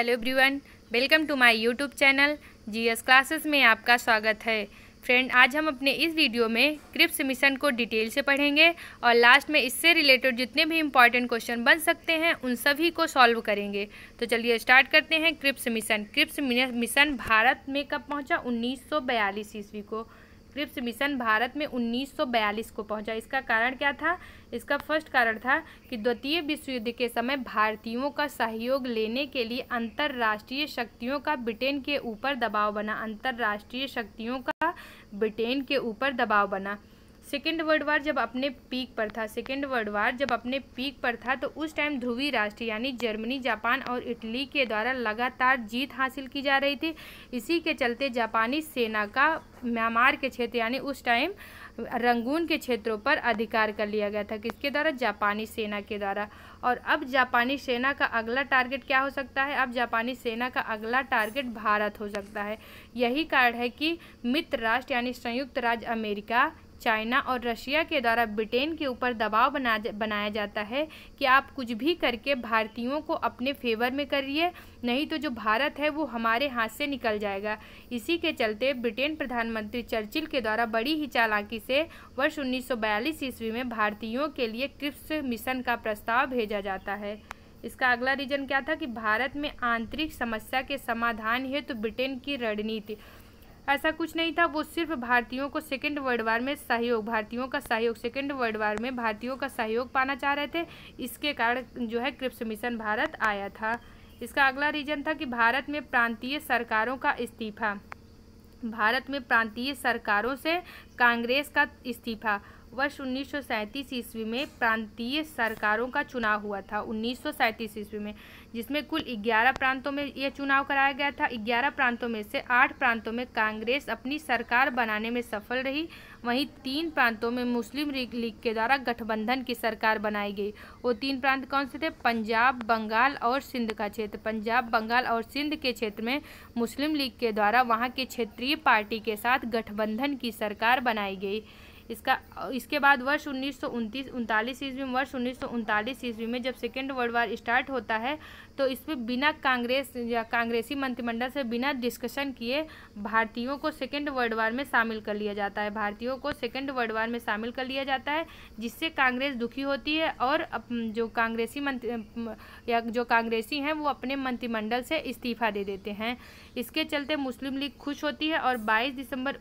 Hello everyone, welcome to my YouTube channel GS classes में आपका स्वागत है। फ्रेंड, आज हम अपने इस वीडियो में क्रिप्स मिशन को डिटेल से पढ़ेंगे और लास्ट में इससे रिलेटेड जितने भी इम्पॉर्टेंट क्वेश्चन बन सकते हैं उन सभी को सॉल्व करेंगे। तो चलिए स्टार्ट करते हैं। क्रिप्स मिशन भारत में कब पहुंचा? 1942 ईस्वी को। क्रिप्स मिशन भारत में 1942 को पहुंचा। इसका कारण क्या था? इसका फर्स्ट कारण था कि द्वितीय विश्व युद्ध के समय भारतीयों का सहयोग लेने के लिए अंतर्राष्ट्रीय शक्तियों का ब्रिटेन के ऊपर दबाव बना। अंतर्राष्ट्रीय शक्तियों का ब्रिटेन के ऊपर दबाव बना। सेकेंड वर्ल्ड वार जब अपने पीक पर था तो उस टाइम ध्रुवीय राष्ट्र यानी जर्मनी, जापान और इटली के द्वारा लगातार जीत हासिल की जा रही थी। इसी के चलते जापानी सेना का म्यांमार के क्षेत्र यानी उस टाइम रंगून के क्षेत्रों पर अधिकार कर लिया गया था। किसके द्वारा? जापानी सेना के द्वारा। और अब जापानी सेना का अगला टारगेट क्या हो सकता है? अब जापानी सेना का अगला टारगेट भारत हो सकता है। यही कारण है कि मित्र राष्ट्र यानी संयुक्त राज्य अमेरिका, चाइना और रशिया के द्वारा ब्रिटेन के ऊपर दबाव बनाया जाता है कि आप कुछ भी करके भारतीयों को अपने फेवर में करिए, नहीं तो जो भारत है वो हमारे हाथ से निकल जाएगा। इसी के चलते ब्रिटेन प्रधानमंत्री चर्चिल के द्वारा बड़ी ही चालाकी से वर्ष 1942 ईस्वी में भारतीयों के लिए क्रिप्स मिशन का प्रस्ताव भेजा जाता है। इसका अगला रीजन क्या था? कि भारत में आंतरिक समस्या के समाधान हेतु ब्रिटेन की रणनीति। ऐसा कुछ नहीं था, वो सिर्फ भारतीयों को सेकेंड वर्ल्ड वार में सेकेंड वर्ल्ड वार में भारतीयों का सहयोग पाना चाह रहे थे। इसके कारण जो है क्रिप्स मिशन भारत आया था। इसका अगला रीजन था कि भारत में प्रांतीय सरकारों का इस्तीफा। भारत में प्रांतीय सरकारों से कांग्रेस का इस्तीफा। वर्ष 1937 ईस्वी में प्रांतीय सरकारों का चुनाव हुआ था। 1937 ईस्वी में, जिसमें कुल 11 प्रांतों में यह चुनाव कराया गया था। 11 प्रांतों में से 8 प्रांतों में कांग्रेस अपनी सरकार बनाने में सफल रही। वहीं 3 प्रांतों में मुस्लिम लीग के द्वारा गठबंधन की सरकार बनाई गई। वो 3 प्रांत कौन से थे? पंजाब, बंगाल और सिंध का क्षेत्र। पंजाब, बंगाल और सिंध के क्षेत्र में मुस्लिम लीग के द्वारा वहाँ के क्षेत्रीय पार्टी के साथ गठबंधन की सरकार बनाई गई। इसके बाद वर्ष 1939 ईस्वी में जब सेकेंड वर्ल्ड वार स्टार्ट होता है तो इसमें बिना कांग्रेसी मंत्रिमंडल से बिना डिस्कशन किए भारतीयों को सेकेंड वर्ल्ड वार में शामिल कर लिया जाता है। जिससे कांग्रेस दुखी होती है और जो कांग्रेसी हैं वो अपने मंत्रिमंडल से इस्तीफा दे देते हैं। इसके चलते मुस्लिम लीग खुश होती है और 22 दिसंबर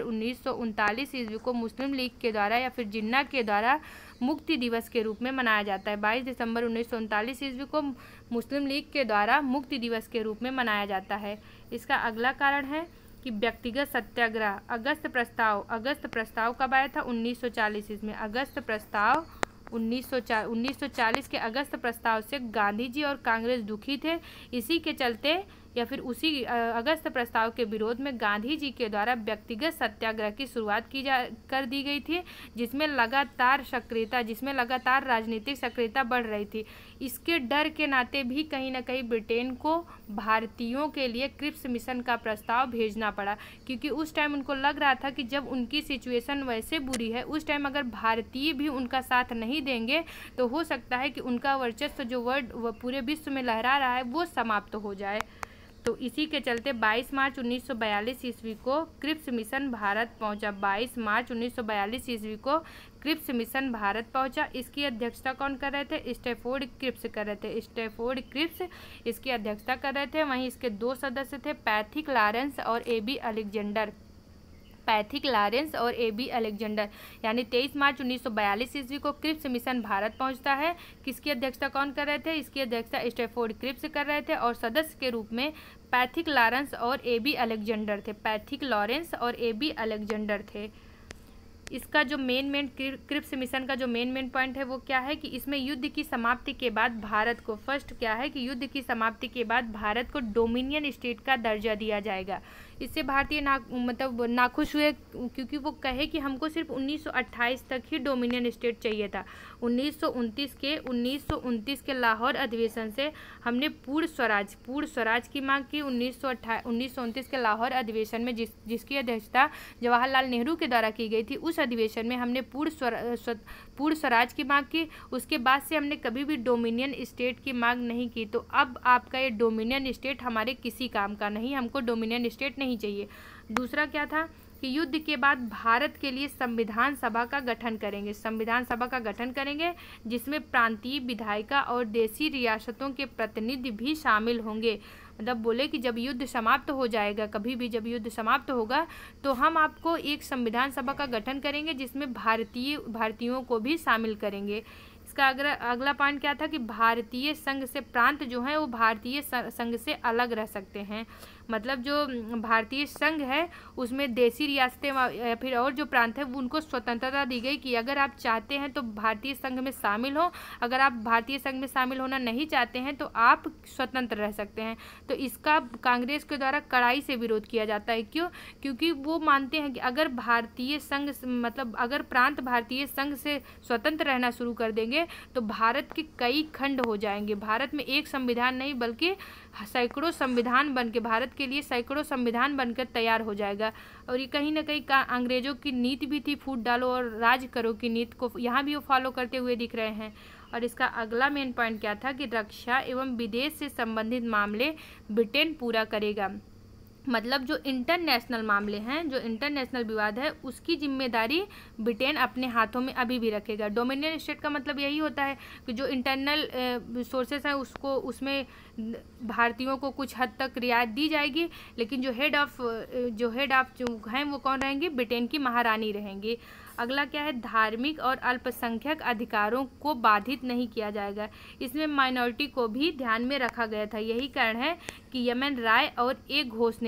1939 ईस्वी को मुस्लिम लीग के द्वारा या फिर जिन्ना के द्वारा मुक्ति दिवस के रूप में मनाया जाता है। 22 दिसंबर 1939 ईस्वी को मुस्लिम लीग के द्वारा मुक्ति दिवस के रूप में मनाया जाता है। इसका अगला कारण है कि व्यक्तिगत सत्याग्रह। अगस्त प्रस्ताव कब आया था? 1940 ईस्वी में। अगस्त प्रस्ताव 1940 के अगस्त प्रस्ताव से गांधी जी और कांग्रेस दुखी थे। इसी के चलते या फिर उसी अगस्त प्रस्ताव के विरोध में गांधी जी के द्वारा व्यक्तिगत सत्याग्रह की शुरुआत कर दी गई थी, जिसमें लगातार राजनीतिक सक्रियता बढ़ रही थी। इसके डर के नाते भी कहीं ना कहीं ब्रिटेन को भारतीयों के लिए क्रिप्स मिशन का प्रस्ताव भेजना पड़ा, क्योंकि उस टाइम उनको लग रहा था कि जब उनकी सिचुएशन वैसे बुरी है, उस टाइम अगर भारतीय भी उनका साथ नहीं देंगे तो हो सकता है कि उनका वर्चस्व जो पूरे विश्व में लहरा रहा है वो समाप्त हो जाए। तो इसी के चलते 22 मार्च 1942 ईस्वी को क्रिप्स मिशन भारत पहुंचा। 22 मार्च 1942 ईस्वी को क्रिप्स मिशन भारत पहुंचा। इसकी अध्यक्षता कौन कर रहे थे? स्टैफोर्ड क्रिप्स इसकी अध्यक्षता कर रहे थे। वहीं इसके 2 सदस्य थे, पैथिक लॉरेंस और ए बी अलेक्जेंडर। यानी 23 मार्च 1942 ईस्वी को क्रिप्स मिशन भारत पहुंचता है। किसकी अध्यक्षता कौन कर रहे थे? इसकी अध्यक्षता स्टैफोर्ड क्रिप्स कर रहे थे और सदस्य के रूप में पैथिक लॉरेंस और ए बी अलेक्जेंडर थे। इसका जो मेन क्रिप्स मिशन का जो मेन पॉइंट है वो क्या है कि इसमें युद्ध की समाप्ति के बाद भारत को डोमिनियन स्टेट का दर्जा दिया जाएगा। इससे भारतीय नाखुश हुए, क्योंकि वो कहे कि हमको सिर्फ 1928 तक ही डोमिनियन स्टेट चाहिए था। 1929 के लाहौर अधिवेशन से हमने पूर्ण स्वराज की मांग की। 1929 के लाहौर अधिवेशन में जिसकी अध्यक्षता जवाहरलाल नेहरू के द्वारा की गई थी, उस अधिवेशन में हमने पूर्ण स्वराज की मांग की, उसके बाद से हमने कभी भी डोमिनियन स्टेट की मांग नहीं की। तो अब आपका ये डोमिनियन स्टेट हमारे किसी काम का नहीं, हमको डोमिनियन स्टेट नहीं चाहिए। दूसरा क्या था कि युद्ध के बाद भारत के लिए संविधान सभा का गठन करेंगे, संविधान सभा का गठन करेंगे जिसमें प्रांतीय विधायिका और देशी रियासतों के प्रतिनिधि भी शामिल होंगे। मतलब बोले कि जब युद्ध समाप्त हो जाएगा, कभी भी जब युद्ध समाप्त होगा तो हम आपको एक संविधान सभा का गठन करेंगे जिसमें भारतीयों को भी शामिल करेंगे। इसका अगला पॉइंट क्या था कि भारतीय संघ से प्रांत जो है वो भारतीय संघ से अलग रह सकते हैं। मतलब जो भारतीय संघ है उसमें देशी रियासतें या फिर और जो प्रांत है उनको स्वतंत्रता दी गई कि अगर आप चाहते हैं तो भारतीय संघ में शामिल हो, अगर आप भारतीय संघ में शामिल होना नहीं चाहते हैं तो आप स्वतंत्र रह सकते हैं। तो इसका कांग्रेस के द्वारा कड़ाई से विरोध किया जाता है। क्यों? क्योंकि वो मानते हैं कि अगर भारतीय संघ मतलब अगर प्रांत भारतीय संघ से स्वतंत्र रहना शुरू कर देंगे तो भारत के कई खंड हो जाएंगे। भारत में एक संविधान नहीं बल्कि सैकड़ों संविधान बनके, भारत के लिए सैकड़ों संविधान बनकर तैयार हो जाएगा। और ये कहीं ना कहीं अंग्रेजों की नीति भी थी, फूट डालो और राज करो की नीति को यहाँ भी वो फॉलो करते हुए दिख रहे हैं। और इसका अगला मेन पॉइंट क्या था कि रक्षा एवं विदेश से संबंधित मामले ब्रिटेन पूरा करेगा। मतलब जो इंटरनेशनल मामले हैं, जो इंटरनेशनल विवाद है, उसकी जिम्मेदारी ब्रिटेन अपने हाथों में अभी भी रखेगा। डोमिनियन स्टेट का मतलब यही होता है कि जो इंटरनल सोर्सेस हैं उसको, उसमें भारतीयों को कुछ हद तक रियायत दी जाएगी, लेकिन जो हेड ऑफ जो हैं वो कौन रहेंगे? ब्रिटेन की महारानी रहेंगी। अगला क्या है? धार्मिक और अल्पसंख्यक अधिकारों को बाधित नहीं किया जाएगा। इसमें माइनॉरिटी को भी ध्यान में रखा गया था। यही कारण है कि यमन राय और ए घोष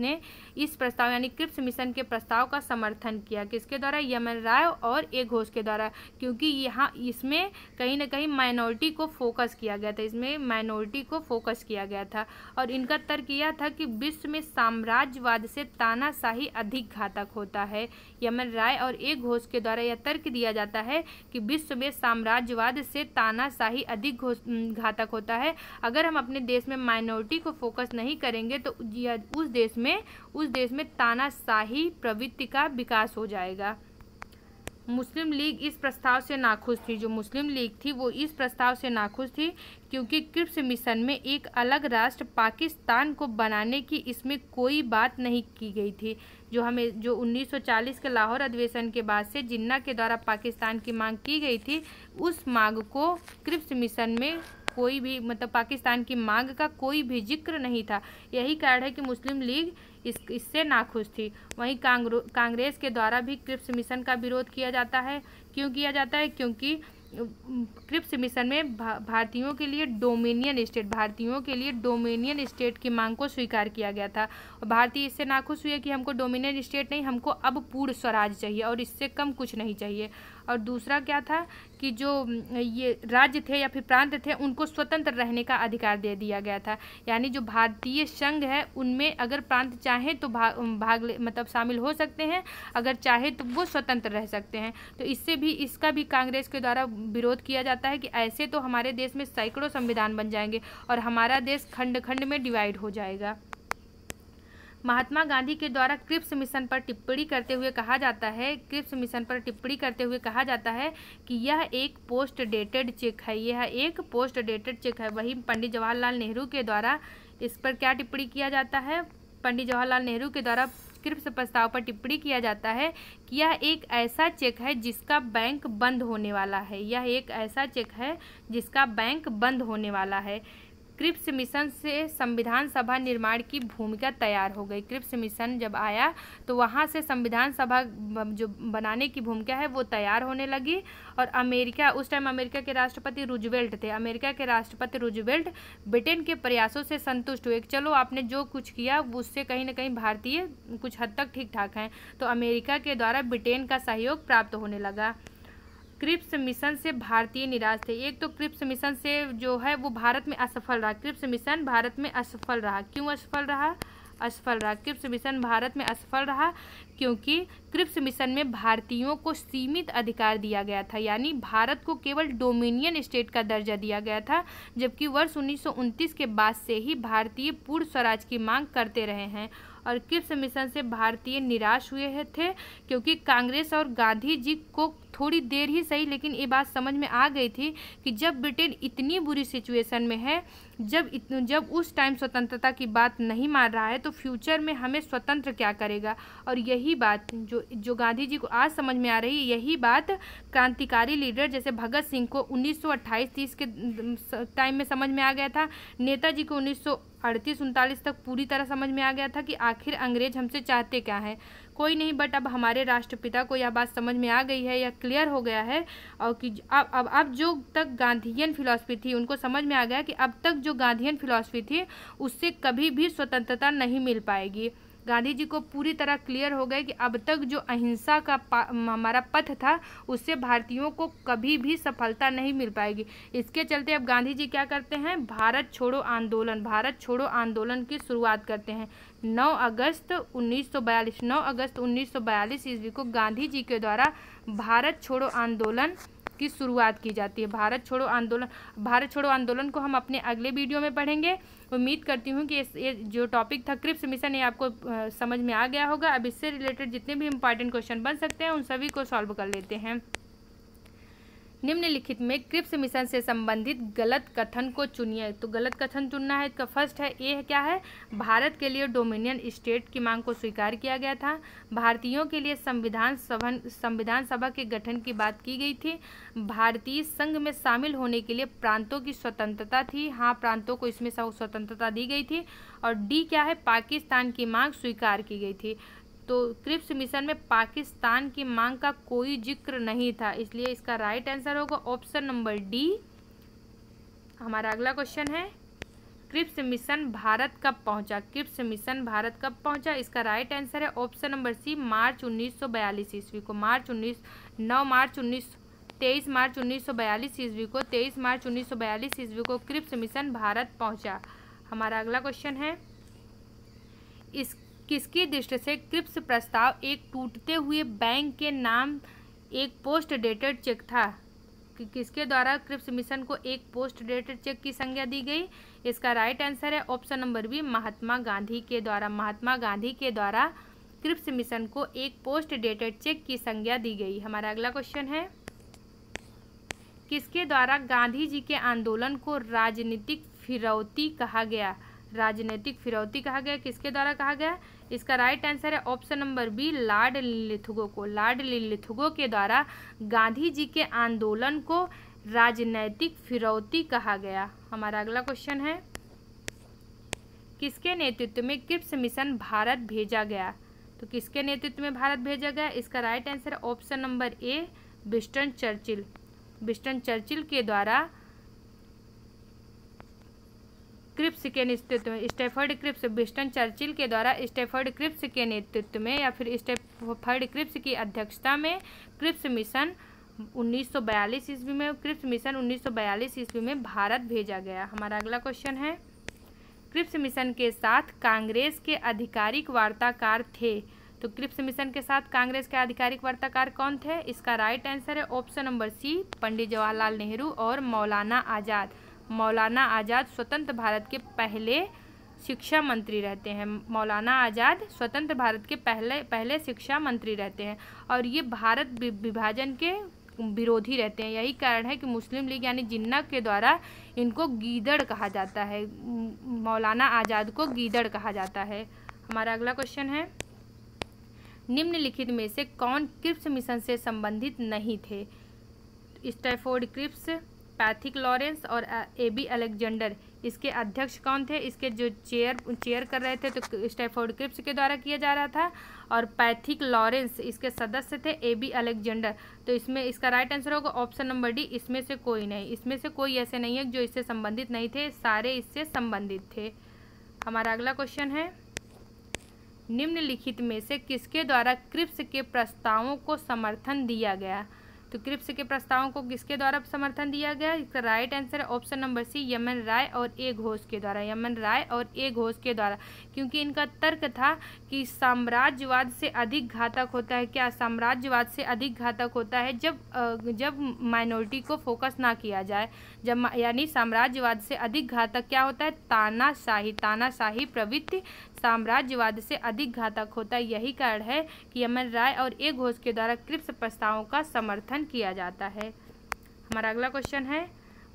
ने इस प्रस्ताव यानी क्रिप्स मिशन के प्रस्ताव का समर्थन किया। किसके द्वारा? यमन राय और ए घोष के द्वारा, क्योंकि यहाँ इसमें कहीं ना कहीं माइनॉरिटी को फोकस किया गया था, इसमें माइनॉरिटी को फोकस किया गया था। और इनका तर्क यह था कि विश्व में साम्राज्यवाद से तानाशाही अधिक घातक होता है। यमन राय और ए घोष के द्वारा यह तर्क दिया जाता है कि विश्व में साम्राज्यवाद से तानाशाही अधिक घातक होता है। अगर हम अपने देश में माइनॉरिटी को फोकस नहीं करेंगे तो उस देश में तानाशाही प्रवृत्ति का विकास हो जाएगा। मुस्लिम लीग इस प्रस्ताव से नाखुश थी। जो मुस्लिम लीग थी वो इस प्रस्ताव से नाखुश थी क्योंकि क्रिप्स मिशन में एक अलग राष्ट्र पाकिस्तान को बनाने की इसमें कोई बात नहीं की गई थी। जो 1940 के लाहौर अधिवेशन के बाद से जिन्ना के द्वारा पाकिस्तान की मांग की गई थी, उस मांग को क्रिप्स मिशन में कोई भी मतलब पाकिस्तान की मांग का कोई भी जिक्र नहीं था। यही कारण है कि मुस्लिम लीग इससे नाखुश थी। वहीं कांग्रेस के द्वारा भी क्रिप्स मिशन का विरोध किया जाता है। क्यों किया जाता है? क्योंकि क्रिप्स मिशन में भारतीयों के लिए डोमिनियन स्टेट की मांग को स्वीकार किया गया था। और भारतीय इससे नाखुश हुए कि हमको डोमिनियन स्टेट नहीं, हमको अब पूर्ण स्वराज चाहिए और इससे कम कुछ नहीं चाहिए। और दूसरा क्या था कि जो ये राज्य थे या फिर प्रांत थे उनको स्वतंत्र रहने का अधिकार दे दिया गया था। यानी जो भारतीय संघ है उनमें अगर प्रांत चाहे तो मतलब शामिल हो सकते हैं, अगर चाहे तो वो स्वतंत्र रह सकते हैं। तो इसका भी कांग्रेस के द्वारा विरोध किया जाता है कि ऐसे तो हमारे देश में सैकड़ों संविधान बन जाएंगे और हमारा देश खंड खंड में डिवाइड हो जाएगा। महात्मा गांधी के द्वारा क्रिप्स मिशन पर टिप्पणी करते हुए कहा जाता है कि यह एक पोस्ट डेटेड चेक है। वहीं पंडित जवाहरलाल नेहरू के द्वारा इस पर क्या टिप्पणी किया जाता है? पंडित जवाहरलाल नेहरू के द्वारा क्रिप्स प्रस्ताव पर टिप्पणी किया जाता है कि यह एक ऐसा चेक है जिसका बैंक बंद होने वाला है। क्रिप्स मिशन से संविधान सभा निर्माण की भूमिका तैयार हो गई। क्रिप्स मिशन जब आया तो वहाँ से संविधान सभा जो बनाने की भूमिका है वो तैयार होने लगी। और उस टाइम अमेरिका के राष्ट्रपति रूजवेल्ट थे। अमेरिका के राष्ट्रपति रूजवेल्ट ब्रिटेन के प्रयासों से संतुष्ट हुए। चलो आपने जो कुछ किया उससे कहीं ना कहीं भारतीय कुछ हद तक ठीक ठाक हैं, तो अमेरिका के द्वारा ब्रिटेन का सहयोग प्राप्त होने लगा। क्रिप्स मिशन से भारतीय निराश थे। एक तो क्रिप्स मिशन से जो है वो भारत में असफल रहा। क्रिप्स मिशन भारत में असफल रहा। क्यों असफल रहा? क्रिप्स मिशन भारत में असफल रहा क्योंकि क्रिप्स मिशन में भारतीयों को सीमित अधिकार दिया गया था, यानी भारत को केवल डोमिनियन स्टेट का दर्जा दिया गया था, जबकि वर्ष 1929 के बाद से ही भारतीय पूर्ण स्वराज की मांग करते रहे हैं। और क्रिप्स मिशन से भारतीय निराश हुए थे क्योंकि कांग्रेस और गांधी जी को थोड़ी देर ही सही, लेकिन ये बात समझ में आ गई थी कि जब ब्रिटेन इतनी बुरी सिचुएशन में है, जब उस टाइम स्वतंत्रता की बात नहीं मान रहा है, तो फ्यूचर में हमें स्वतंत्र क्या करेगा। और यही बात जो गांधी जी को आज समझ में आ रही है, यही बात क्रांतिकारी लीडर जैसे भगत सिंह को 1928-30 के टाइम में समझ में आ गया था। नेताजी को 1938-39 तक पूरी तरह समझ में आ गया था कि आखिर अंग्रेज हमसे चाहते क्या है। कोई नहीं, बट अब हमारे राष्ट्रपिता को यह बात समझ में आ गई है, यह क्लियर हो गया है। और कि अब जो तक गांधीयन फिलॉसफी थी, उनको समझ में आ गया कि अब तक जो गांधीयन फिलॉसफी थी उससे कभी भी स्वतंत्रता नहीं मिल पाएगी। गांधी जी को पूरी तरह क्लियर हो गया कि अब तक जो अहिंसा का हमारा पथ था, उससे भारतीयों को कभी भी सफलता नहीं मिल पाएगी। इसके चलते अब गांधी जी क्या करते हैं, भारत छोड़ो आंदोलन की शुरुआत करते हैं। 9 अगस्त 1942 ईस्वी को गांधी जी के द्वारा भारत छोड़ो आंदोलन की शुरुआत की जाती है। भारत छोड़ो आंदोलन को हम अपने अगले वीडियो में पढ़ेंगे। उम्मीद करती हूँ कि ये जो टॉपिक था क्रिप्स मिशन, ये आपको समझ में आ गया होगा। अब इससे रिलेटेड जितने भी इंपॉर्टेंट क्वेश्चन बन सकते हैं उन सभी को सॉल्व कर लेते हैं। निम्नलिखित में क्रिप्स मिशन से संबंधित गलत कथन को चुनिए। तो गलत कथन चुनना है। इसका फर्स्ट है, ये क्या है, भारत के लिए डोमिनियन स्टेट की मांग को स्वीकार किया गया था। भारतीयों के लिए संविधान सभा के गठन की बात की गई थी। भारतीय संघ में शामिल होने के लिए प्रांतों की स्वतंत्रता थी। हाँ, प्रांतों को इसमें स्वतंत्रता दी गई थी। और डी क्या है, पाकिस्तान की मांग स्वीकार की गई थी। तो क्रिप्स मिशन में पाकिस्तान की मांग का कोई जिक्र नहीं था, इसलिए इसका राइट आंसर होगा ऑप्शन नंबर डी। हमारा अगला क्वेश्चन है, क्रिप्स मिशन भारत कब पहुंचा। क्रिप्स मिशन भारत कब पहुंचा, इसका राइट आंसर है ऑप्शन नंबर सी, मार्च 1942 ईस्वी को। 23 मार्च 1942 ईस्वी को क्रिप्स मिशन भारत पहुंचा। हमारा अगला क्वेश्चन है, किसकी दृष्टि से क्रिप्स प्रस्ताव एक टूटते हुए बैंक के नाम एक पोस्ट डेटेड चेक था। किसके द्वारा क्रिप्स मिशन को एक पोस्ट डेटेड चेक की संज्ञा दी गई, इसका राइट आंसर है option number B, Mahatma Gandhi के द्वारा। महात्मा गांधी के द्वारा क्रिप्स मिशन को एक पोस्ट डेटेड चेक की संज्ञा दी गई। हमारा अगला क्वेश्चन है, किसके द्वारा गांधी जी के आंदोलन को राजनीतिक फिरौती कहा गया। राजनीतिक फिरौती कहा गया, किसके द्वारा कहा गया, इसका राइट आंसर है option number B, Lord Linlithgow को। लॉर्ड लिथगो के द्वारा गांधी जी के आंदोलन को राजनीतिक फिरौती कहा गया। हमारा अगला क्वेश्चन है, किसके नेतृत्व में क्रिप्स मिशन भारत भेजा गया। तो किसके नेतृत्व में भारत भेजा गया, इसका राइट आंसर है option number A, Winston Churchill. Winston Churchill के द्वारा क्रिप्स के नेतृत्व में स्टैफर्ड क्रिप्स, विंस्टन चर्चिल के द्वारा स्टैफर्ड क्रिप्स के नेतृत्व में या फिर स्टैफर्ड क्रिप्स की अध्यक्षता में क्रिप्स मिशन 1942 ईस्वी में भारत भेजा गया। हमारा अगला क्वेश्चन है, क्रिप्स मिशन के साथ कांग्रेस के आधिकारिक वार्ताकार थे। तो क्रिप्स मिशन के साथ कांग्रेस के आधिकारिक वार्ताकार कौन थे, इसका राइट आंसर है option number C, Pandit Jawaharlal Nehru और मौलाना आज़ाद। मौलाना आज़ाद स्वतंत्र भारत के पहले शिक्षा मंत्री रहते हैं। मौलाना आज़ाद स्वतंत्र भारत के पहले शिक्षा मंत्री रहते हैं और ये भारत विभाजन के विरोधी रहते हैं। यही कारण है कि मुस्लिम लीग यानी जिन्ना के द्वारा इनको गीदड़ कहा जाता है। मौलाना आज़ाद को गीदड़ कहा जाता है। हमारा अगला क्वेश्चन है, निम्नलिखित में से कौन क्रिप्स मिशन से संबंधित नहीं थे। स्टैफोर्ड क्रिप्स, पैथिक लॉरेंस और एबी अलेक्जेंडर इसके अध्यक्ष कौन थे। इसके जो चेयर कर रहे थे तो स्टैफोर्ड क्रिप्स के द्वारा किया जा रहा था और पैथिक लॉरेंस इसके सदस्य थे एबी अलेक्जेंडर। तो इसमें इसका राइट आंसर होगा ऑप्शन नंबर डी, इसमें से कोई नहीं। इसमें से कोई ऐसे नहीं है जो इससे संबंधित नहीं थे, सारे इससे संबंधित थे। हमारा अगला क्वेश्चन है, निम्नलिखित में से किसके द्वारा क्रिप्स के प्रस्तावों को समर्थन दिया गया। तो क्रिप्स के प्रस्तावों को किसके द्वारा समर्थन दिया गया, इसका राइट आंसर है ऑप्शन नंबर सी, यमन राय और ए घोष के द्वारा। यमन राय और ए घोष के द्वारा, क्योंकि इनका तर्क था कि साम्राज्यवाद से अधिक घातक होता है क्या, साम्राज्यवाद से अधिक घातक होता है जब माइनॉरिटी को फोकस ना किया जाए। जब यानी साम्राज्यवाद से अधिक घातक क्या होता है, तानाशाही प्रवृत्ति साम्राज्यवाद से अधिक घातक होता है। यही कारण है कि एम.एन. राय और ए. घोष के द्वारा क्रिप्स प्रस्तावों का समर्थन किया जाता है। हमारा अगला क्वेश्चन है,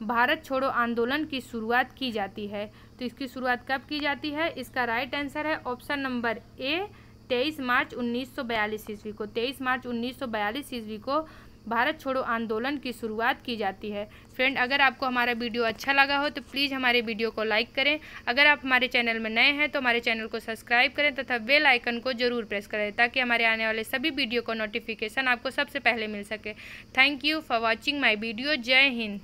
भारत छोड़ो आंदोलन की शुरुआत की जाती है, तो इसकी शुरुआत कब की जाती है? इसका राइट आंसर है ऑप्शन नंबर ए, 23 मार्च 1942 ईस्वी को। 23 मार्च 1942 ईस्वी को भारत छोड़ो आंदोलन की शुरुआत की जाती है। फ्रेंड, अगर आपको हमारा वीडियो अच्छा लगा हो तो प्लीज़ हमारे वीडियो को लाइक करें। अगर आप हमारे चैनल में नए हैं तो हमारे चैनल को सब्सक्राइब करें तथा बेल आइकन को जरूर प्रेस करें ताकि हमारे आने वाले सभी वीडियो को नोटिफिकेशन आपको सबसे पहले मिल सके। Thank you for watching my video. जय हिंद।